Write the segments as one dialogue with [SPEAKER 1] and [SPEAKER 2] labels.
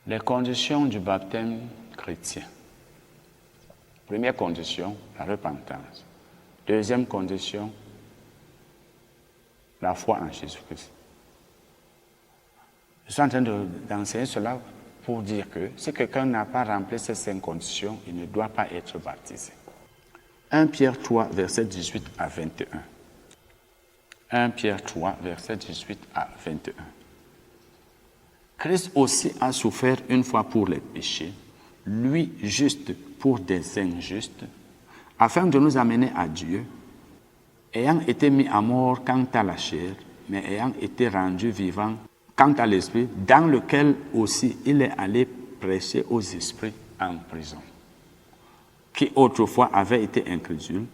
[SPEAKER 1] Les conditions du baptême chrétien. Première condition, la repentance. Deuxième condition, la foi en Jésus-Christ. Je suis en train d'enseigner cela pour dire que si quelqu'un n'a pas rempli ces 5 conditions, il ne doit pas être baptisé. 1 Pierre 3, verset 18 à 21. 1 Pierre 3, verset 18 à 21. Christ aussi a souffert une fois pour les péchés, lui juste pour des injustes, afin de nous amener à Dieu, ayant été mis à mort quant à la chair, mais ayant été rendu vivant quant à l'esprit, dans lequel aussi il est allé prêcher aux esprits en prison, qui autrefois avaient été incrédules,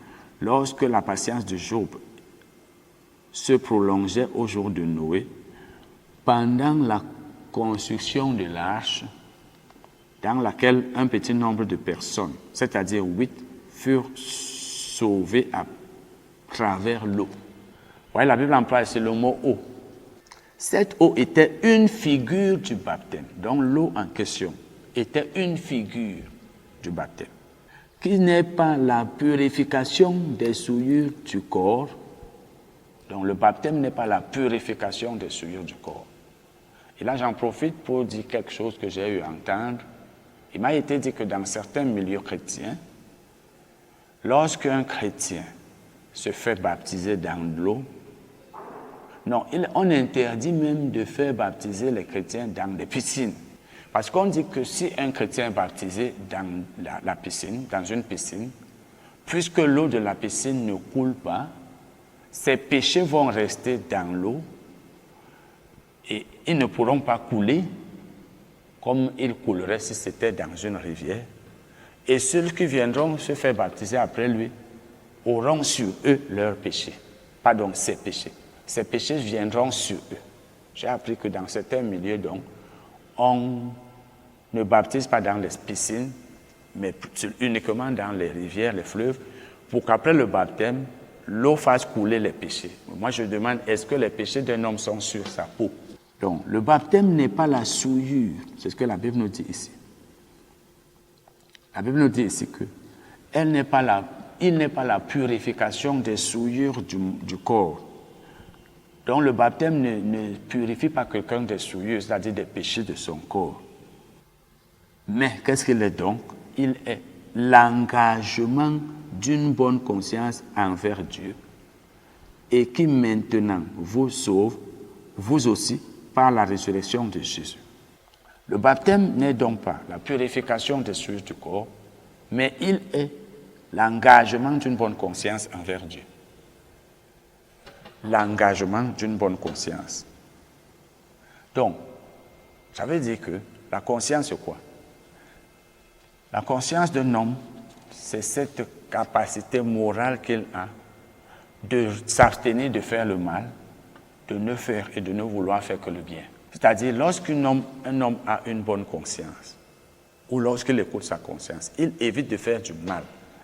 [SPEAKER 1] lorsque la patience de Job se prolongeait au jour de Noé, pendant la construction de l'arche, dans laquelle un petit nombre de personnes, c'est-à-dire 8, furent sauvées à travers l'eau. Vous voyez, la Bible emploie ici le mot eau. Cette eau était une figure du baptême. Donc l'eau en question était une figure du baptême, qui n'est pas la purification des souillures du corps. Donc le baptême n'est pas la purification des souillures du corps. Et là, j'en profite pour dire quelque chose que j'ai eu à entendre. Il m'a été dit que dans certains milieux chrétiens, lorsqu'un chrétien se fait baptiser dans l'eau, non, on interdit même de faire baptiser les chrétiens dans des piscines. Parce qu'on dit que si un chrétien est baptisé dans la piscine, dans une piscine, puisque l'eau de la piscine ne coule pas, ses péchés vont rester dans l'eau et ils ne pourront pas couler comme ils couleraient si c'était dans une rivière. Et ceux qui viendront se faire baptiser après lui auront sur eux leurs péchés. Pardon, ses péchés. Ces péchés viendront sur eux. J'ai appris que dans certains milieux, donc, on ne baptise pas dans les piscines, mais uniquement dans les rivières, les fleuves, pour qu'après le baptême, l'eau fasse couler les péchés. Moi, je demande, est-ce que les péchés d'un homme sont sur sa peau? Donc, le baptême n'est pas la souillure. C'est ce que la Bible nous dit ici. La Bible nous dit ici que il n'est pas la purification des souillures du corps. Donc le baptême ne purifie pas quelqu'un des souillures, c'est-à-dire des péchés de son corps. Mais qu'est-ce qu'il est donc? Il est l'engagement d'une bonne conscience envers Dieu et qui maintenant vous sauve, vous aussi, par la résurrection de Jésus. Le baptême n'est donc pas la purification des souillures du corps, mais il est l'engagement d'une bonne conscience envers Dieu. L'engagement d'une bonne conscience. Donc, ça veut dire que la conscience, c'est quoi? La conscience d'un homme, c'est cette capacité morale qu'il a de s'abstenir de faire le mal, de ne faire et de ne vouloir faire que le bien. C'est-à-dire, lorsqu'un homme a une bonne conscience, ou lorsqu'il écoute sa conscience, il évite de faire du mal,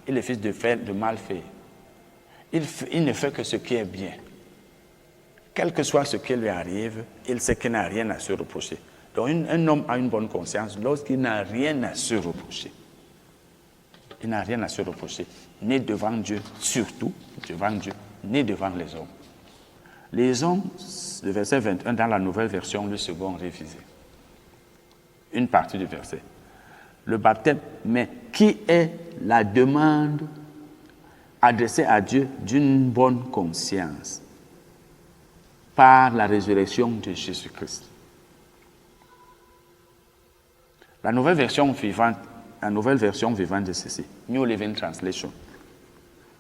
[SPEAKER 1] il évite de faire de mal faire. Il ne fait que ce qui est bien. Quel que soit ce qui lui arrive, il sait qu'il n'a rien à se reprocher. Donc un homme a une bonne conscience lorsqu'il n'a rien à se reprocher. Il n'a rien à se reprocher, ni devant Dieu, surtout devant Dieu, ni devant les hommes. Lisons le verset 21 dans la nouvelle version, le second révisé. Une partie du verset. Le baptême, mais qui est la demande adressée à Dieu d'une bonne conscience par la résurrection de Jésus-Christ. La nouvelle version vivante de ceci, New Living Translation,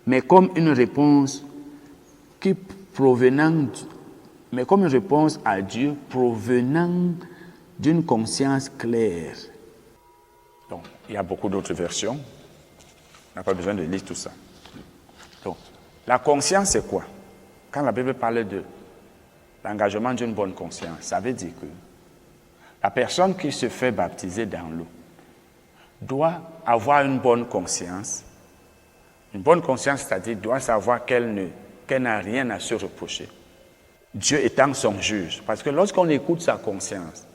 [SPEAKER 1] mais comme une réponse à Dieu provenant d'une conscience claire. Donc, il y a beaucoup d'autres versions. On n'a pas besoin de lire tout ça. Donc, la conscience, c'est quoi? Quand la Bible parle de l'engagement d'une bonne conscience, ça veut dire que la personne qui se fait baptiser dans l'eau doit avoir une bonne conscience. Une bonne conscience, c'est-à-dire doit savoir qu'elle n'a rien à se reprocher. Dieu étant son juge. Parce que lorsqu'on écoute sa conscience,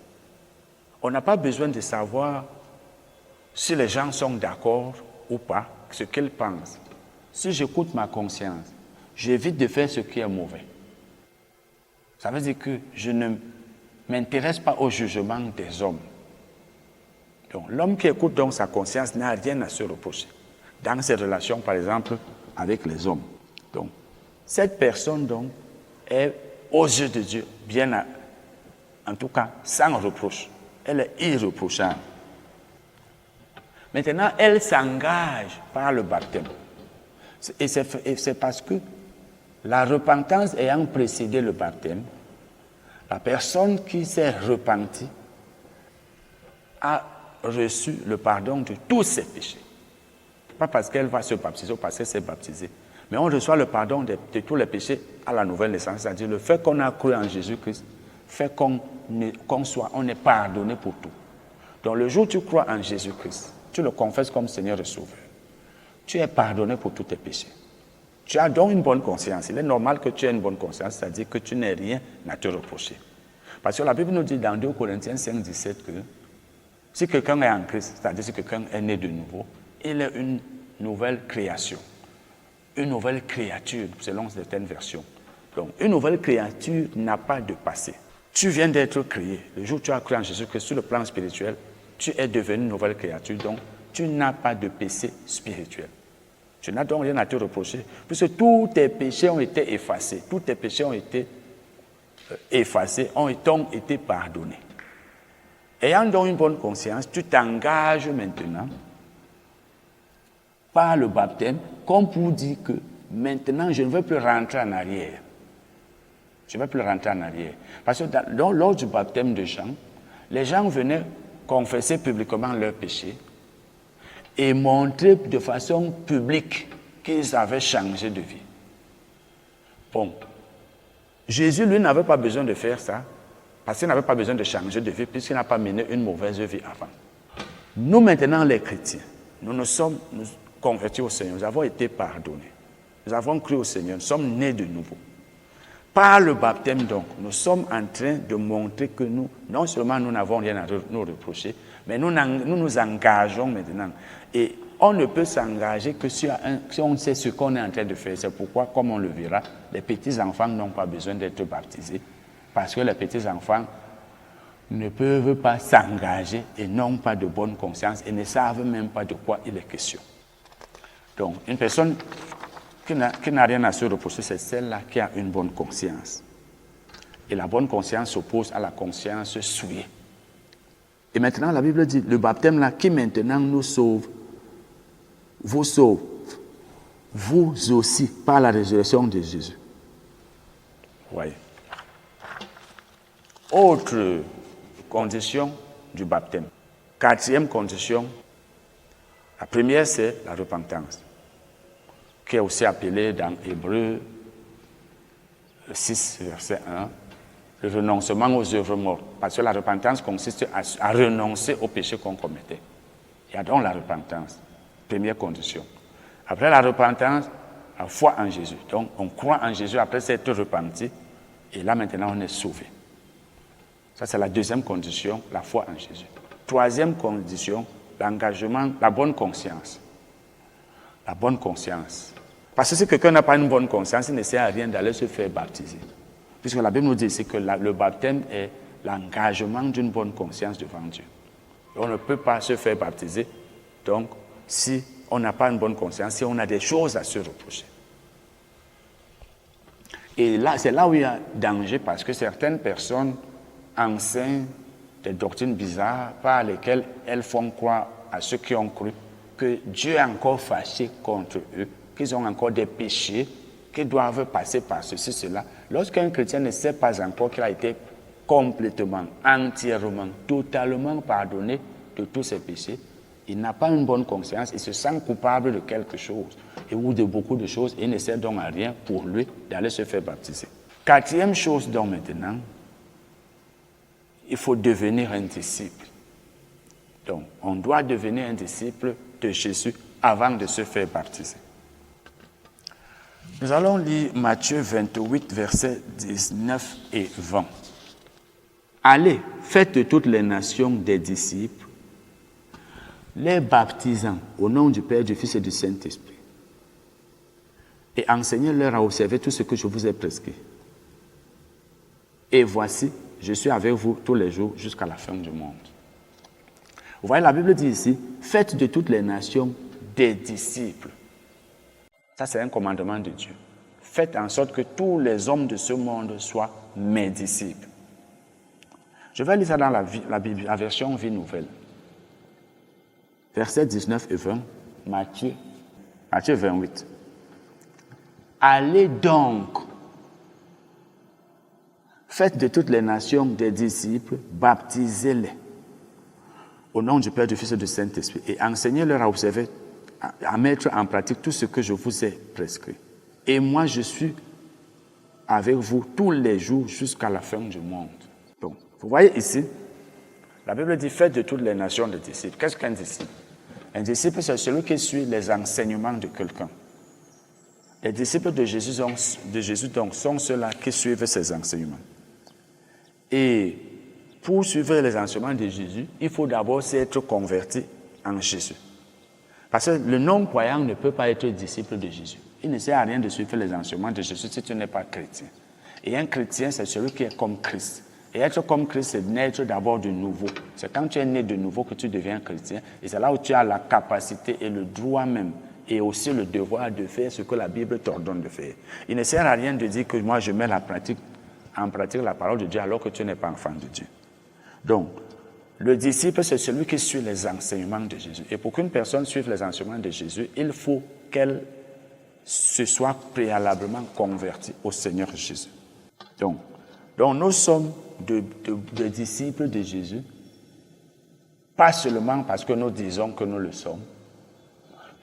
[SPEAKER 1] on n'a pas besoin de savoir si les gens sont d'accord ou pas, ce qu'ils pensent. Si j'écoute ma conscience, j'évite de faire ce qui est mauvais. Ça veut dire que je ne m'intéresse pas au jugement des hommes. Donc, l'homme qui écoute donc sa conscience n'a rien à se reprocher. Dans ses relations, par exemple, avec les hommes. Donc, cette personne donc est aux yeux de Dieu, en tout cas, sans reproche. Elle est irréprochable. Maintenant, elle s'engage par le baptême. Et c'est parce que la repentance ayant précédé le baptême, la personne qui s'est repentie a reçu le pardon de tous ses péchés. Pas parce qu'elle va se baptiser ou parce qu'elle s'est baptisée, mais on reçoit le pardon de tous les péchés à la nouvelle naissance, c'est-à-dire le fait qu'on a cru en Jésus-Christ, fait qu'on est pardonné pour tout. Donc le jour où tu crois en Jésus-Christ, tu le confesses comme Seigneur et Sauveur, tu es pardonné pour tous tes péchés. Tu as donc une bonne conscience. Il est normal que tu aies une bonne conscience, c'est-à-dire que tu n'aies rien à te reprocher. Parce que la Bible nous dit dans 2 Corinthiens 5, 17 que si quelqu'un est en Christ, c'est-à-dire si quelqu'un est né de nouveau, il est une nouvelle création, une nouvelle créature, selon certaines versions. Donc, une nouvelle créature n'a pas de passé. Tu viens d'être créé. Le jour où tu as cru en Jésus-Christ, sur le plan spirituel, tu es devenu une nouvelle créature, donc tu n'as pas de péché spirituel. Tu n'as donc rien à te reprocher, puisque tous tes péchés ont été effacés. Tous tes péchés ont été effacés, ont été pardonnés. Ayant donc une bonne conscience, tu t'engages maintenant par le baptême, comme pour dire que maintenant je ne veux plus rentrer en arrière. Je ne veux plus rentrer en arrière. Parce que lors du baptême de Jean, les gens venaient confesser publiquement leurs péchés et montrer de façon publique qu'ils avaient changé de vie. Bon, Jésus, lui, n'avait pas besoin de faire ça, parce qu'il n'avait pas besoin de changer de vie, puisqu'il n'a pas mené une mauvaise vie avant. Nous, maintenant, les chrétiens, nous sommes convertis au Seigneur, nous avons été pardonnés. Nous avons cru au Seigneur, nous sommes nés de nouveau. Par le baptême, donc, nous sommes en train de montrer que nous, non seulement nous n'avons rien à nous reprocher, mais nous nous engageons maintenant. Et on ne peut s'engager que si on sait ce qu'on est en train de faire. C'est pourquoi, comme on le verra, les petits-enfants n'ont pas besoin d'être baptisés. Parce que les petits-enfants ne peuvent pas s'engager et n'ont pas de bonne conscience et ne savent même pas de quoi il est question. Donc, une personne qui n'a rien à se reprocher, c'est celle-là qui a une bonne conscience. Et la bonne conscience s'oppose à la conscience souillée. Et maintenant, la Bible dit, le baptême là, qui maintenant nous sauve, vous sauve, vous aussi, par la résurrection de Jésus. Voyez. Autre condition du baptême. Quatrième condition, la première c'est la repentance, qui est aussi appelée dans Hébreux 6, verset 1, le renoncement aux œuvres mortes. Parce que la repentance consiste à renoncer au péché qu'on commettait. Il y a donc la repentance, première condition. Après la repentance, la foi en Jésus. Donc on croit en Jésus après s'être repenti, et là maintenant on est sauvé. Ça c'est la deuxième condition, la foi en Jésus. Troisième condition, l'engagement, la bonne conscience. La bonne conscience. Parce que si quelqu'un n'a pas une bonne conscience, il ne sert à rien d'aller se faire baptiser. Puisque la Bible nous dit que le baptême est l'engagement d'une bonne conscience devant Dieu. Et on ne peut pas se faire baptiser, donc, si on n'a pas une bonne conscience, si on a des choses à se reprocher. Et là, c'est là où il y a danger, parce que certaines personnes enseignent des doctrines bizarres par lesquelles elles font croire à ceux qui ont cru que Dieu est encore fâché contre eux, qu'ils ont encore des péchés, qu'ils doivent passer par ceci, cela. Lorsqu'un chrétien ne sait pas encore qu'il a été complètement, entièrement, totalement pardonné de tous ses péchés, il n'a pas une bonne conscience, il se sent coupable de quelque chose, ou de beaucoup de choses, et il ne sert donc à rien pour lui d'aller se faire baptiser. Quatrième chose donc maintenant, il faut devenir un disciple. Donc, on doit devenir un disciple de Jésus avant de se faire baptiser. Nous allons lire Matthieu 28, versets 19 et 20. allez, faites de toutes les nations des disciples, les baptisant au nom du Père, du Fils et du Saint-Esprit, et enseignez-leur à observer tout ce que je vous ai prescrit. Et voici, je suis avec vous tous les jours jusqu'à la fin du monde. Vous voyez, la Bible dit ici, faites de toutes les nations des disciples. Ça, c'est un commandement de Dieu. Faites en sorte que tous les hommes de ce monde soient mes disciples. Je vais lire ça dans la Bible, la version Vie Nouvelle. Versets 19 et 20, Matthieu 28. Allez donc, faites de toutes les nations des disciples, baptisez-les au nom du Père, du Fils et du Saint-Esprit, et enseignez-leur à observer, à mettre en pratique tout ce que je vous ai prescrit. Et moi, je suis avec vous tous les jours jusqu'à la fin du monde. Donc, vous voyez ici, la Bible dit, faites de toutes les nations des disciples. Qu'est-ce qu'un disciple? Un disciple, c'est celui qui suit les enseignements de quelqu'un. Les disciples de Jésus, donc, sont ceux-là qui suivent ses enseignements. Et pour suivre les enseignements de Jésus, il faut d'abord s'être converti en Jésus. Parce que le non-croyant ne peut pas être disciple de Jésus. Il ne sert à rien de suivre les enseignements de Jésus si tu n'es pas chrétien. Et un chrétien, c'est celui qui est comme Christ. Et être comme Christ, c'est naître d'abord de nouveau. C'est quand tu es né de nouveau que tu deviens chrétien. Et c'est là où tu as la capacité et le droit même, et aussi le devoir de faire ce que la Bible t'ordonne de faire. Il ne sert à rien de dire que moi je mets en pratique la parole de Dieu alors que tu n'es pas enfant de Dieu. Donc, le disciple, c'est celui qui suit les enseignements de Jésus. Et pour qu'une personne suive les enseignements de Jésus, il faut qu'elle se soit préalablement convertie au Seigneur Jésus. Donc nous sommes des disciples de Jésus, pas seulement parce que nous disons que nous le sommes,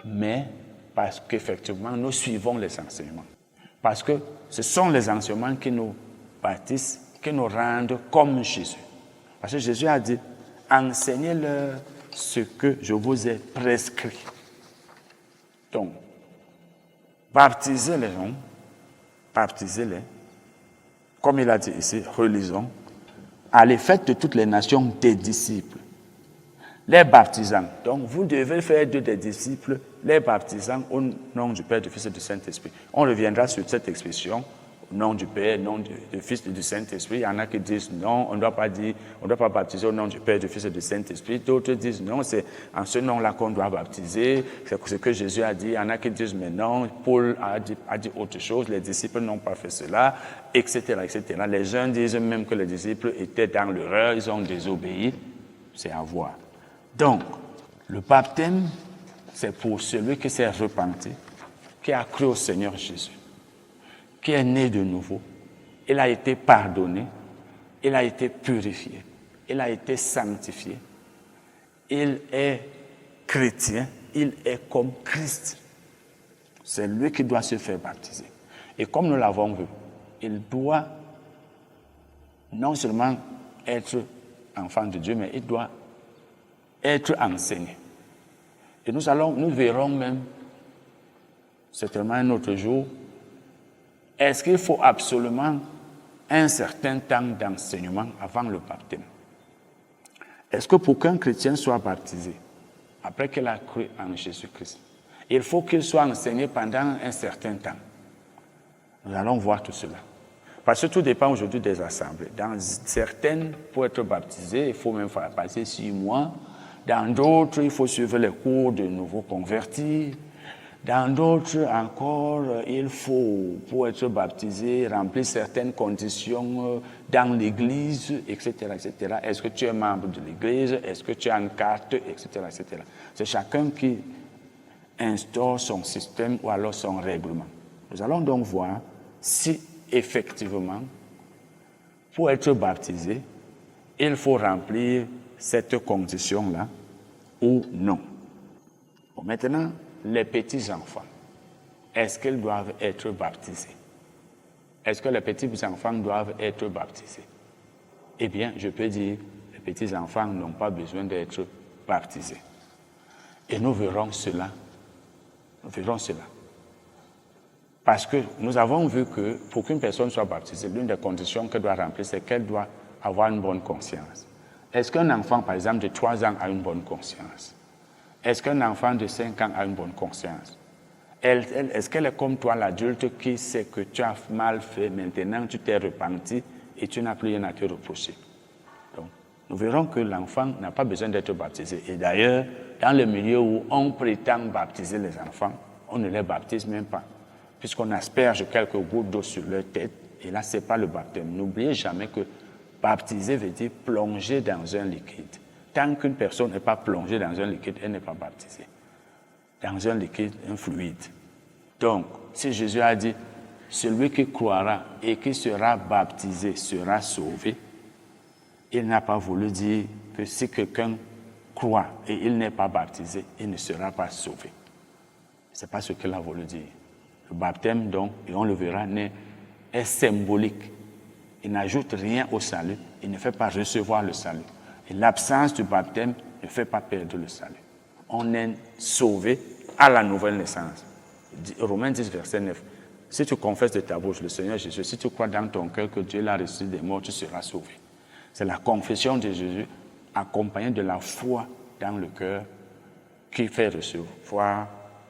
[SPEAKER 1] mais parce qu'effectivement, nous suivons les enseignements. Parce que ce sont les enseignements qui nous bâtissent, qui nous rendent comme Jésus. Parce que Jésus a dit, enseignez-leur ce que je vous ai prescrit. Donc, baptisez les gens, baptisez-les. Comme il a dit ici, relisons. Allez, faites de toutes les nations des disciples. Les baptisants. Donc, vous devez faire des disciples, les baptisants au nom du Père, du Fils et du Saint-Esprit. On reviendra sur cette expression. Au nom du Père, au nom du Fils et du Saint-Esprit. Il y en a qui disent non, on ne doit pas baptiser au nom du Père, du Fils et du Saint-Esprit. D'autres disent non, c'est en ce nom-là qu'on doit baptiser. C'est ce que Jésus a dit. Il y en a qui disent mais non, Paul a dit autre chose. Les disciples n'ont pas fait cela, etc., etc. Les uns disent même que les disciples étaient dans l'erreur, ils ont désobéi. C'est à voir. Donc, le baptême, c'est pour celui qui s'est repenti, qui a cru au Seigneur Jésus, qui est né de nouveau. Il a été pardonné, il a été purifié, il a été sanctifié. Il est chrétien, il est comme Christ. C'est lui qui doit se faire baptiser. Et comme nous l'avons vu, il doit non seulement être enfant de Dieu, mais il doit être enseigné. Et nous verrons même, certainement un autre jour, est-ce qu'il faut absolument un certain temps d'enseignement avant le baptême? Est-ce que pour qu'un chrétien soit baptisé, après qu'il a cru en Jésus-Christ, il faut qu'il soit enseigné pendant un certain temps? Nous allons voir tout cela. Parce que tout dépend aujourd'hui des assemblées. Dans certaines, pour être baptisé, il faut même faire passer 6 mois. Dans d'autres, il faut suivre les cours de nouveaux convertis. Dans d'autres encore, il faut, pour être baptisé, remplir certaines conditions dans l'Église, etc., etc. Est-ce que tu es membre de l'Église? Est-ce que tu as une carte, etc., etc. C'est chacun qui instaure son système ou alors son règlement. Nous allons donc voir si effectivement, pour être baptisé, il faut remplir cette condition-là ou non. Bon, maintenant, les petits-enfants, est-ce qu'ils doivent être baptisés? Est-ce que les petits-enfants doivent être baptisés? Eh bien, je peux dire, les petits-enfants n'ont pas besoin d'être baptisés. Et nous verrons cela. Nous verrons cela. Parce que nous avons vu que pour qu'une personne soit baptisée, l'une des conditions qu'elle doit remplir, c'est qu'elle doit avoir une bonne conscience. Est-ce qu'un enfant, par exemple, de 3 ans a une bonne conscience? Est-ce qu'un enfant de 5 ans a une bonne conscience? Est-ce qu'elle est comme toi, l'adulte, qui sait que tu as mal fait, maintenant tu t'es repenti et tu n'as plus rien à te reprocher? Donc, nous verrons que l'enfant n'a pas besoin d'être baptisé. Et d'ailleurs, dans le milieu où on prétend baptiser les enfants, on ne les baptise même pas, puisqu'on asperge quelques gouttes d'eau sur leur tête, et là, ce n'est pas le baptême. N'oubliez jamais que baptiser veut dire plonger dans un liquide. Tant qu'une personne n'est pas plongée dans un liquide, elle n'est pas baptisée. Dans un liquide, un fluide. Donc, si Jésus a dit, celui qui croira et qui sera baptisé sera sauvé, il n'a pas voulu dire que si quelqu'un croit et il n'est pas baptisé, il ne sera pas sauvé. Ce n'est pas ce qu'il a voulu dire. Le baptême, donc, et on le verra, est symbolique. Il n'ajoute rien au salut, il ne fait pas recevoir le salut. Et l'absence du baptême ne fait pas perdre le salut. On est sauvé à la nouvelle naissance. Romains 10, verset 9. Si tu confesses de ta bouche le Seigneur Jésus, si tu crois dans ton cœur que Dieu l'a ressuscité des morts, tu seras sauvé. C'est la confession de Jésus accompagnée de la foi dans le cœur qui fait recevoir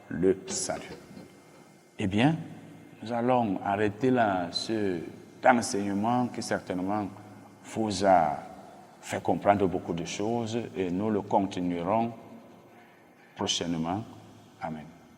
[SPEAKER 1] le salut. Eh bien, nous allons arrêter là cet enseignement qui certainement vous a fait comprendre beaucoup de choses et nous le continuerons prochainement. Amen.